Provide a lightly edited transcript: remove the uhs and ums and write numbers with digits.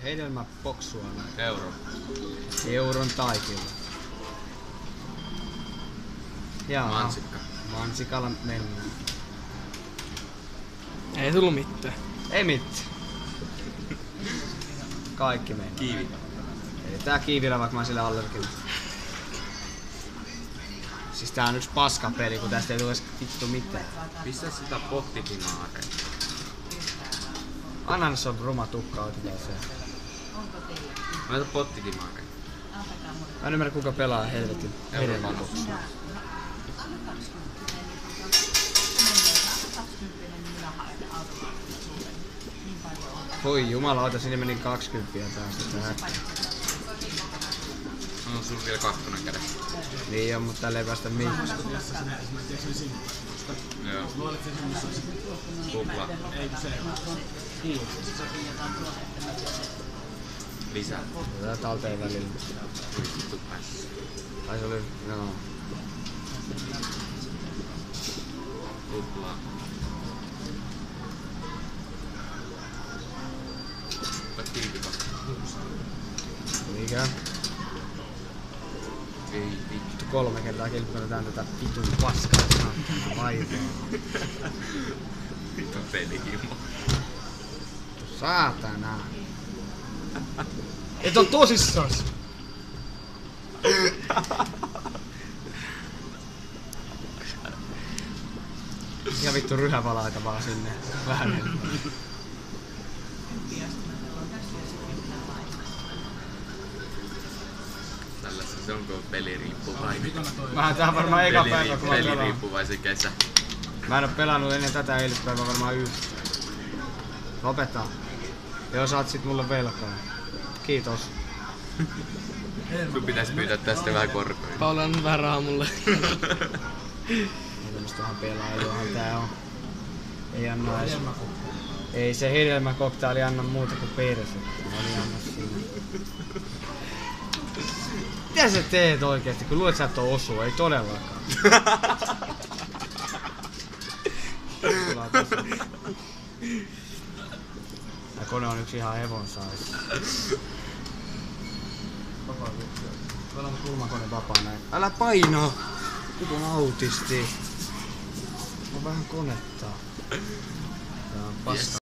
Hedelmäpoksua. Euron taikilla. Jaa. mansikka. Mansikalla mennään. Ei tullu mitään. Ei mitään. Kaikki mennään. Kiivi. Ei tää kiivillä, vaikka mä oon sille allerginen. Siis tää on yks paskapeli, kun tästä ei tule vittu mitään. Pistä sitä pottitimaareen. Anna se on ruma tukka, otetaan se. Laita pottitimaareen. Mä en ymmärrä kuka pelaa helvetin hedelmäpoksua. Voi jumalauta, sinne meni 20 taas tähän. On sun vielä 2 kädessä. Niin on, mutta täällä ei päästä mihinkään. Joo. Tupla. Lisää. Tää talteen välillä. Vittu päässä. Ai se oli, joo. Tupla. Mikä? Ei vittu. 3 kertaa kilpailutaan tätä vitun paskaa saatana vaivaa. Vittu pelihimo. Saatana. Et on tosissas! Ja vittu ryhävalaita vaan sinne. Vähän enemmän. Tällaista se onko peliriippuvainen. Vähän tää varmaan eka päivä kun mä pelaan. Peliriippuvaisen kesä. Mä en oo pelannut ennen tätä eilispäivää varmaan yhtä. Lopeta. Joo, saat sit mulle velkaa. Kiitos. Sun pitäis pyytää tästä vähän korkoja. Paula on vähän rahaa mulle. Tämmöstähän pelailuahan tää on. Ei anna edes. Ei se hedelmäkoktaili anna muuta kuin persettä. Mä olin anna sinne. Mitä sä teet oikeesti, kun luulet sä et oo osua? Ei todellakaan. Tää kone on yksi ihan hevon sais. Tuolla on kulmakone vapaa näin. Älä paina! Nyt on autisti. On vähän konetta. Tää on paska.